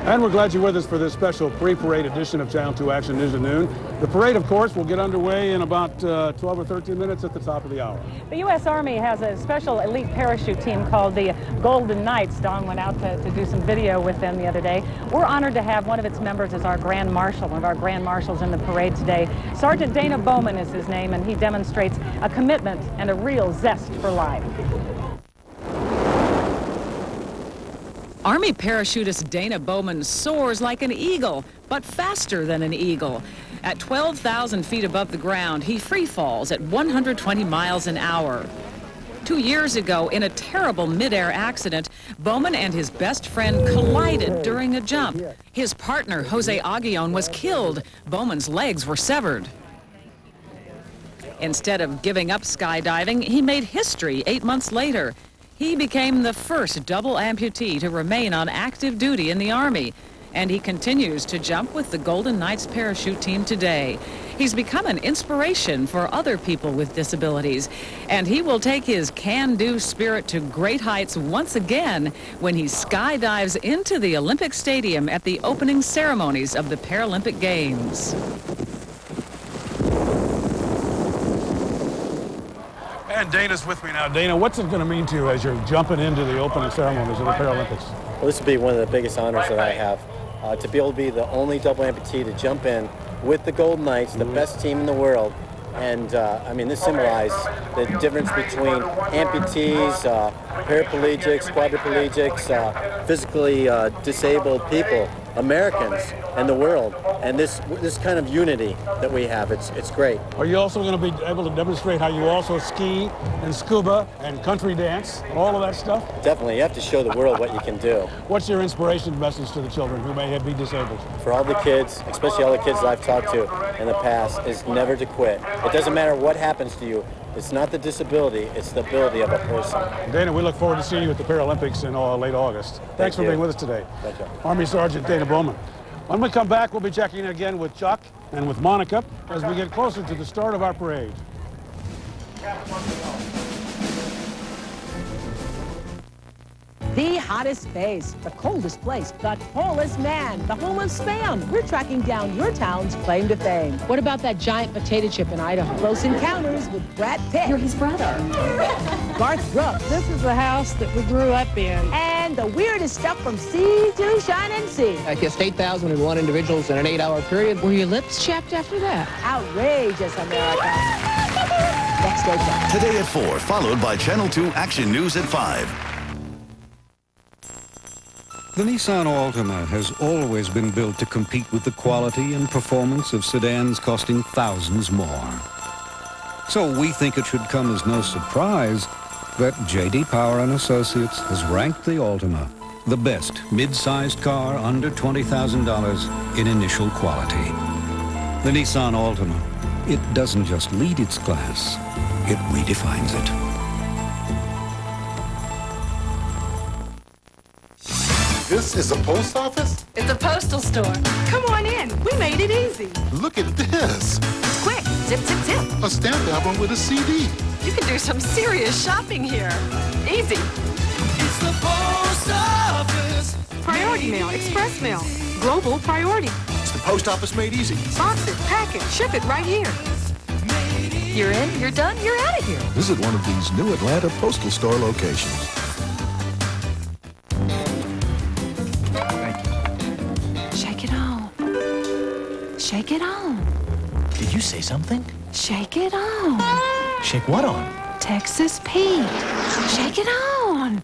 And we're glad you're with us for this special pre-parade edition of Channel 2 Action News at Noon. The parade, of course, will get underway in about 12 or 13 minutes at the top of the hour. The U.S. Army has a special elite parachute team called the Golden Knights. Don went out to do some video with them the other day. We're honored to have one of its members as our Grand Marshal, one of our Grand Marshals in the parade today. Sergeant Dana Bowman is his name, and he demonstrates a commitment and a real zest for life. The outside changed, the inside stayed the same. Until today, introducing the new bucket at KFC. Now you can mix roasted chicken with fried chicken and bring home everybody's favorite pieces of Americana. And now mix and match 12 pieces of your choice in the new Any Way You Like It bucket, just $10.99. And we're glad you're with us for this special pre-parade edition of Channel 2 Action News at Noon. The parade, of course, will get underway in about 12 or 13 minutes at the top of the hour. Army parachutist Dana Bowman soars like an eagle, but faster than an eagle. At 12,000 feet above the ground, he free falls at 120 miles an hour. 2 years ago, in a terrible mid-air accident, Bowman and his best friend collided during a jump. His partner, Jose Aguillon, was killed. Bowman's legs were severed. Instead of giving up skydiving, he made history 8 months later. He became the first double amputee to remain on active duty in the Army, and he continues to jump with the Golden Knights parachute team today. He's become an inspiration for other people with disabilities, and he will take his can-do spirit to great heights once again when he skydives into the Olympic Stadium at the opening ceremonies of the Paralympic Games. And Dana's with me now. Dana, what's it going to mean to you as you're jumping into the opening ceremonies of the Paralympics? Well, this will be one of the biggest honors that I have. To be able to be the only double amputee to jump in with the Golden Knights, the best team in the world. And I mean, this symbolizes the difference between amputees, paraplegics, quadriplegics, physically disabled people, Americans, and the world. And this kind of unity that we have, it's great. Are you also going to be able to demonstrate how you also ski and scuba and country dance and all of that stuff? Definitely. You have to show the world what you can do. What's your inspiration message to the children who may be disabled? For all the kids, especially all the kids that I've talked to in the past, is never to quit. It doesn't matter what happens to you. It's not the disability, it's the ability of a person. Dana, we look forward to seeing you at the Paralympics in late August. Thanks for being with us today. Thank you. Army Sergeant Dana Bowman. When we come back, we'll be checking in again with Chuck and with Monica as we get closer to the start of our parade. The hottest space, the coldest place, the tallest man, the home of Spam. We're tracking down your town's claim to fame. What about that giant potato chip in Idaho? Close Encounters with Brad Pitt. You're his brother. Garth Brooks. This is the house that we grew up in. And the weirdest stuff from sea to shining sea. I kissed 8,001 individuals in an 8-hour period. Were your lips chapped after that? Outrageous, America. Next station. Today at 4, followed by Channel 2 Action News at 5. The Nissan Altima has always been built to compete with the quality and performance of sedans costing thousands more. So we think it should come as no surprise that J.D. Power & Associates has ranked the Altima the best mid-sized car under $20,000 in initial quality. The Nissan Altima, it doesn't just lead its class, it redefines it. This is a post office? It's a postal store. Come on in. We made it easy. Look at this. It's quick. Zip, zip, zip. A stamped album with a CD. You can do some serious shopping here. Easy. It's the post office. Priority mail, express mail, global priority. It's the post office made easy. Box it, pack it, ship it right here. You're in, you're done, you're out of here. Visit one of these new Atlanta postal store locations. Shake it on. Did you say something? Shake it on. Shake what on? Texas Pete. Shake it on.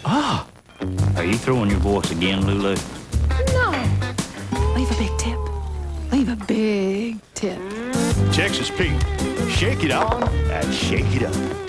Ah. Are you throwing your voice again, Lulu? No. Leave a big tip. Leave a big tip. Texas Pete. Shake it on and shake it up.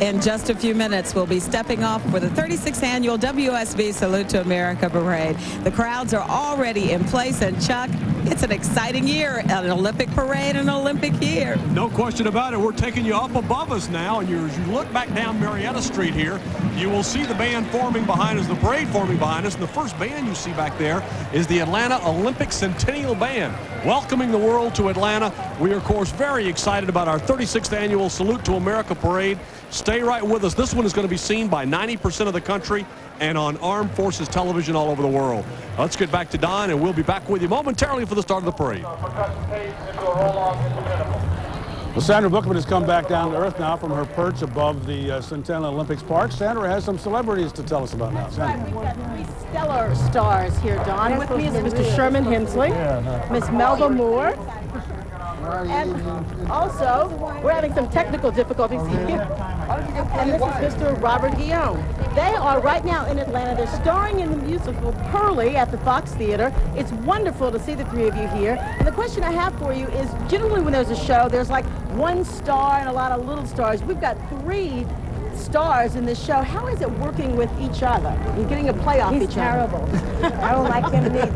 In just a few minutes, we'll be stepping off for the 36th annual WSB Salute to America Parade. The crowds are already in place, and Chuck, it's an exciting year, an Olympic parade, an Olympic year. No question about it. We're taking you up above us now, and as you look back down Marietta Street here, you will see the band forming behind us, the parade forming behind us, and the first band you see back there is the Atlanta Olympic Centennial Band. welcoming the world to Atlanta. We are, of course, very excited about our 36th annual Salute to America parade. Stay right with us. This one is going to be seen by 90% of the country and on Armed Forces television all over the world. Let's get back to Don, and we'll be back with you momentarily for the start of the parade. Well, Sandra Bookman has come back down to earth now from her perch above the Centennial Olympics Park. Sandra has some celebrities to tell us about now. Sandra. We've got 3 stellar stars here, Don. With me is Mr. Sherman Hensley, Miss Melba Moore, and also, we're having some technical difficulties here. And this is Mr. Robert Guillaume. They are right now in Atlanta. They're starring in the musical Pearly at the Fox Theater. It's wonderful to see the 3 of you here. And the question I have for you is, generally when there's a show, there's like 1 star and a lot of little stars. We've got 3 stars in this show. How is it working with each other? You're getting to play off each other. He's terrible. I don't like him either.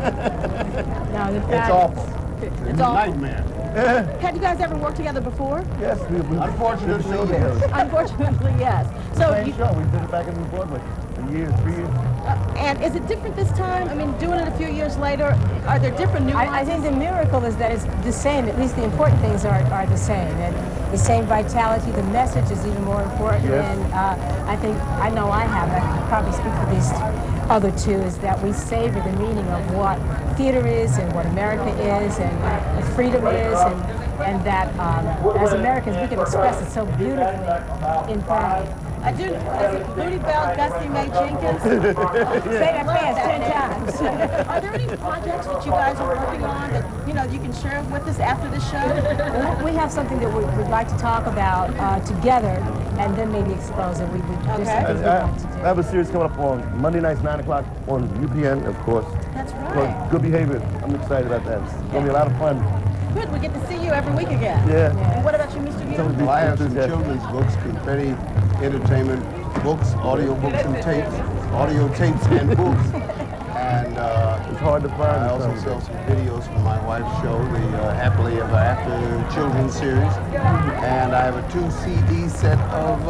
No, It's awful. It's awful. Nightmare. Have you guys ever worked together before? Yes, unfortunately, yes. Unfortunately, yes. So Same show. We did it back in Broadway. A year, 3 years. And is it different this time? I mean, doing it a few years later, are there different nuances? I think the miracle is that it's the same. At least the important things are the same. And the same vitality. The message is even more important. Yes. And I know I can probably speak for these other 2, is that we savor the meaning of what theater is and what America is and what freedom is, and that as Americans we can express it so beautifully in pride. I do. Is it Booty Bell, Gussie Mae Jenkins? Say that fast 10 times. Are there any projects that you guys are working on that you can share with us after the show? We have something that we'd like to talk about together, and then maybe expose it. I have a series coming up on Monday nights, 9 o'clock on UPN, of course. That's right. Called Good Behavior. I'm excited about that. It's going to be a lot of fun. Good. We get to see you every week again. Yeah. And what about you, Mr. Guillaume? Well, I have some children's books, confetti, entertainment books, audio books and tapes, audio tapes and books. And it's hard to find. I also sell some videos from my wife's show, the Happily Ever After children's series. And I have a 2 CD set of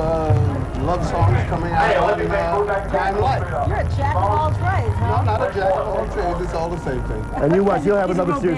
love songs coming out on Time Life. You're a jack of all trades, huh? No, not a jack of all trades. It's all the same thing. And you watch. You'll have another series.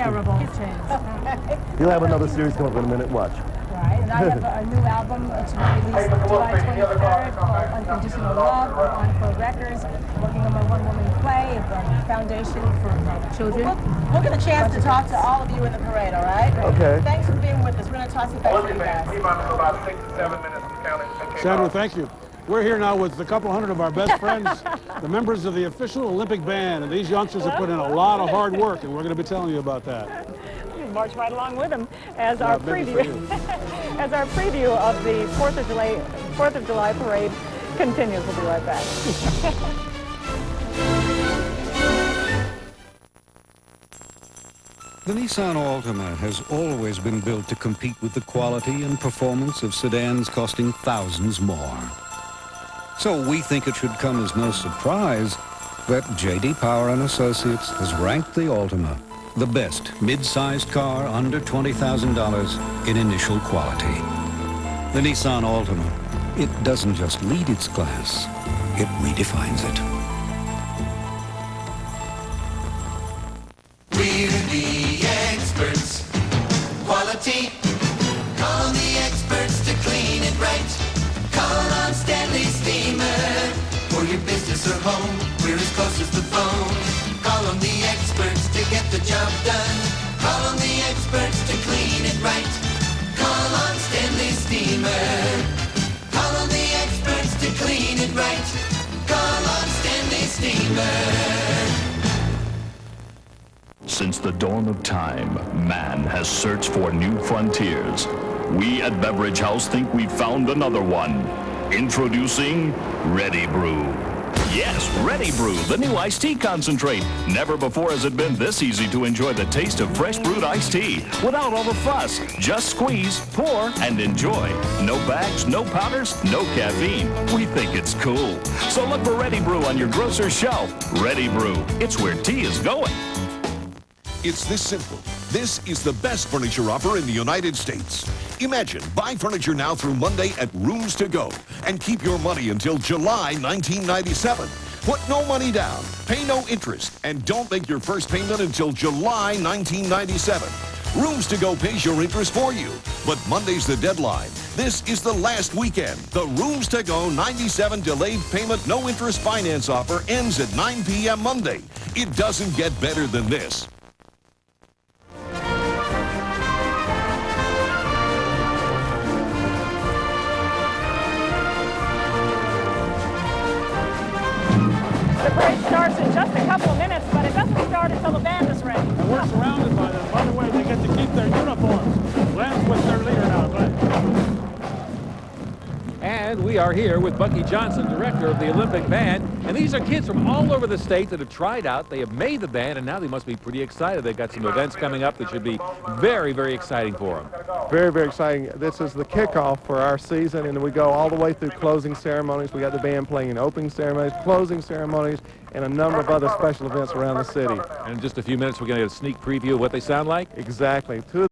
You'll have another series come up in a minute. Watch. Right, and I have a new album to be released July 23rd called Unconditional Love on Encore Records. Working on my one-woman play, a foundation for children. We'll get a chance to talk to all of you in the parade, all right? Okay. Thanks for being with us. We're going to toss it back to you guys. About 6 to 7 minutes counting. Sandra, thank you. We're here now with a couple hundred of our best friends, the members of the official Olympic band. And these youngsters have put in a lot of hard work, and we're going to be telling you about that. March right along with them as our preview as our preview of the 4th of July parade continues. We'll be right back. The Nissan Altima has always been built to compete with the quality and performance of sedans costing thousands more. So we think it should come as no surprise that J.D. Power & Associates has ranked the Altima the best mid-sized car under $20,000 in initial quality. The Nissan Altima, it doesn't just lead its class, it redefines it. We're the experts. Quality. Call on the experts to clean it right. Call on Stanley Steamer. For your business or home, we're as close as the phone. Call on the experts to get the job done. Call on the experts to clean it right. Call on Stanley Steamer. Call on the experts to clean it right. Call on Stanley Steamer. Since the dawn of time, man has searched for new frontiers. We at Beverage House think we've found another one. Introducing Ready Brew. Yes, Ready Brew, the new iced tea concentrate. Never before has it been this easy to enjoy the taste of fresh brewed iced tea without all the fuss. Just squeeze, pour, and enjoy. No bags, no powders, no caffeine. We think it's cool. So look for Ready Brew on your grocer's shelf. Ready Brew, it's where tea is going. It's this simple. This is the best furniture offer in the United States. Imagine, buy furniture now through Monday at Rooms to Go and keep your money until July 1997. Put no money down, pay no interest, and don't make your first payment until July 1997. Rooms to Go pays your interest for you. But Monday's the deadline. This is the last weekend. The Rooms to Go 97 delayed payment no interest finance offer ends at 9 p.m. Monday. It doesn't get better than this. The parade starts in just a couple of minutes, but it doesn't start until the band is ready. And we're surrounded by them. By the way, they get to keep their uniforms. Lance with their leader now, Glenn. And we are here with Bucky Johnson, director of the Olympic Band. And these are kids from all over the state that have tried out. They have made the band, and now they must be pretty excited. They've got some events coming up that should be very, very exciting for them. Very, very exciting. This is the kickoff for our season, and we go all the way through closing ceremonies. We got the band playing in opening ceremonies, closing ceremonies, and a number of other special events around the city. And in just a few minutes, we're going to get a sneak preview of what they sound like? Exactly. Two of